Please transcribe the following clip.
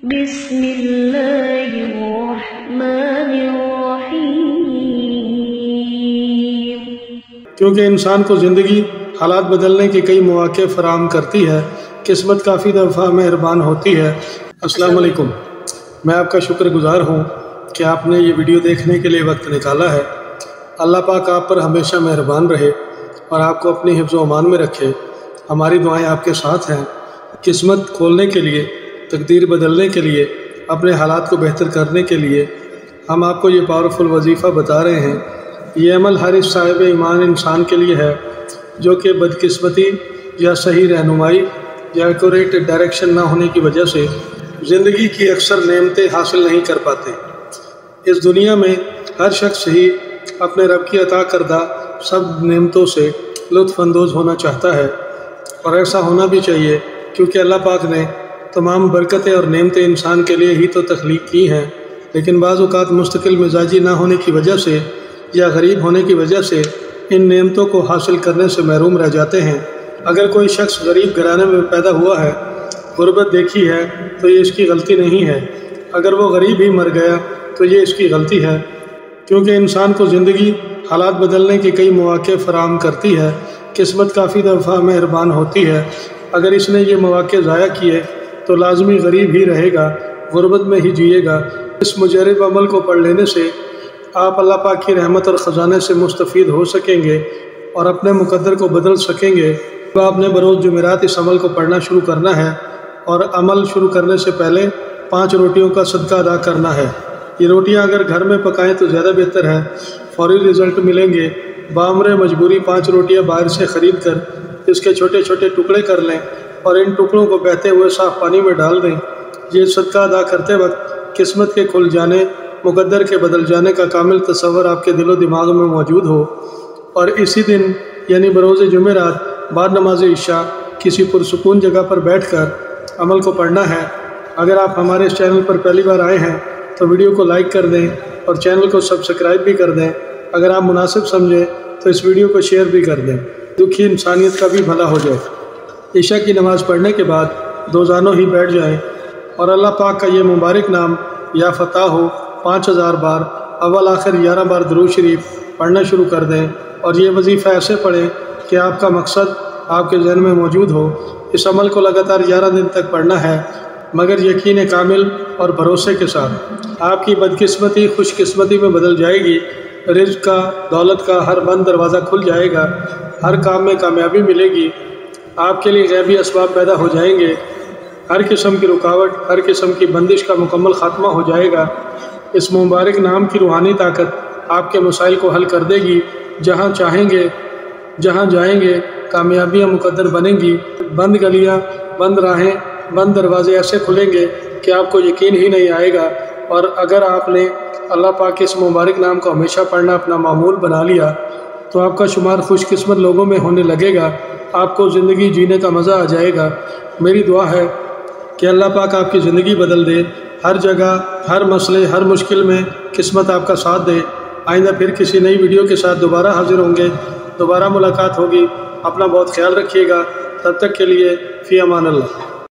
بسم اللہ الرحمن الرحیم۔ کیونکہ انسان کو زندگی حالات بدلنے کے کئی مواقع فراہم کرتی ہے، قسمت کافی دفعہ مہربان ہوتی ہے۔ السلام علیکم، میں آپ کا شکر گزار ہوں کہ آپ نے یہ ویڈیو دیکھنے کے لیے وقت نکالا ہے۔ اللہ پاک آپ پر ہمیشہ مہربان رہے اور آپ کو اپنی حفظ و امان میں رکھے۔ ہماری دعائیں آپ کے ساتھ ہیں۔ قسمت کھولنے کے لیے، تقدیر بدلنے کے لیے، اپنے حالات کو بہتر کرنے کے لیے ہم آپ کو یہ پاورفل وظیفہ بتا رہے ہیں۔ یہ عمل ہر اس صاحب ایمان انسان کے لیے ہے جو کہ بدقسمتی یا صحیح رہنمائی یا ایکوریٹ ڈائریکشن نہ ہونے کی وجہ سے زندگی کی اکثر نعمتیں حاصل نہیں کر پاتے۔ اس دنیا میں ہر شخص ہی اپنے رب کی عطا کردہ سب نعمتوں سے لطف اندوز ہونا چاہتا ہے، اور ایسا ہونا بھی چاہیے کیونکہ اللہ پاک نے تمام برکتیں اور نعمتیں انسان کے لیے ہی تو تخلیق کی ہیں، لیکن بعض اوقات مستقل مزاجی نہ ہونے کی وجہ سے یا غریب ہونے کی وجہ سے ان نعمتوں کو حاصل کرنے سے محروم رہ جاتے ہیں۔ اگر کوئی شخص غریب گھرانے میں پیدا ہوا ہے، غربت دیکھی ہے، تو یہ اس کی غلطی نہیں ہے۔ اگر وہ غریب ہی مر گیا تو یہ اس کی غلطی ہے، کیونکہ انسان کو زندگی حالات بدلنے کے کئی مواقع فراہم کرتی ہے۔ قسمت کافی دفعہ مہربان ہوتی ہے۔ اگر اس نے یہ مواقع ضائع کیے تو لازمی غریب ہی رہے گا، غربت میں ہی جیے گا۔ اس مجرب عمل کو پڑھ لینے سے آپ اللہ پاک کی رحمت اور خزانے سے مستفید ہو سکیں گے اور اپنے مقدر کو بدل سکیں گے۔ آپ نے بروز جمعرات اس عمل کو پڑھنا شروع کرنا ہے، اور عمل شروع کرنے سے پہلے 5 روٹیوں کا صدقہ ادا کرنا ہے۔ یہ روٹیاں اگر گھر میں پکائیں تو زیادہ بہتر ہے، فوری رزلٹ ملیں گے۔ بامر مجبوری 5 روٹیاں باہر سے خرید کر اس کے چھوٹے چھوٹے ٹکڑے کر لیں اور ان ٹکڑوں کو بہتے ہوئے صاف پانی میں ڈال دیں۔ یہ صدقہ ادا کرتے وقت قسمت کے کھل جانے، مقدر کے بدل جانے کا کامل تصور آپ کے دل و دماغ میں موجود ہو، اور اسی دن یعنی بروز جمعرات بعد نماز عشاء کسی پرسکون جگہ پر بیٹھ کر عمل کو پڑھنا ہے۔ اگر آپ ہمارے اس چینل پر پہلی بار آئے ہیں تو ویڈیو کو لائک کر دیں اور چینل کو سبسکرائب بھی کر دیں۔ اگر آپ مناسب سمجھیں تو اس ویڈیو کو شیئر بھی کر دیں، دکھی انسانیت کا بھی بھلا ہو جائے۔ عشاء کی نماز پڑھنے کے بعد 2 زانوں ہی بیٹھ جائیں اور اللہ پاک کا یہ مبارک نام یا فتح ہو 5000 بار اول آخر 11 بار درود شریف پڑھنا شروع کر دیں، اور یہ وظیفہ ایسے پڑھیں کہ آپ کا مقصد آپ کے ذہن میں موجود ہو۔ اس عمل کو لگاتار 11 دن تک پڑھنا ہے، مگر یقین کامل اور بھروسے کے ساتھ۔ آپ کی بدقسمتی خوش قسمتی میں بدل جائے گی، رزق کا، دولت کا ہر بند دروازہ کھل جائے گا، ہر کام میں کامیابی ملے گی، آپ کے لیے غیبی اسباب پیدا ہو جائیں گے، ہر قسم کی رکاوٹ، ہر قسم کی بندش کا مکمل خاتمہ ہو جائے گا۔ اس مبارک نام کی روحانی طاقت آپ کے مسائل کو حل کر دے گی۔ جہاں چاہیں گے، جہاں جائیں گے، کامیابیاں مقدر بنیں گی۔ بند گلیاں، بند راہیں، بند دروازے ایسے کھلیں گے کہ آپ کو یقین ہی نہیں آئے گا۔ اور اگر آپ نے اللہ پاک کے اس مبارک نام کو ہمیشہ پڑھنا اپنا معمول بنا لیا تو آپ کا شمار خوش قسمت لوگوں میں ہونے لگے گا، آپ کو زندگی جینے کا مزہ آ جائے گا۔ میری دعا ہے کہ اللہ پاک آپ کی زندگی بدل دے، ہر جگہ، ہر مسئلے، ہر مشکل میں قسمت آپ کا ساتھ دے۔ آئندہ پھر کسی نئی ویڈیو کے ساتھ دوبارہ حاضر ہوں گے، دوبارہ ملاقات ہوگی۔ اپنا بہت خیال رکھیے گا، تب تک کے لیے فی امان اللہ۔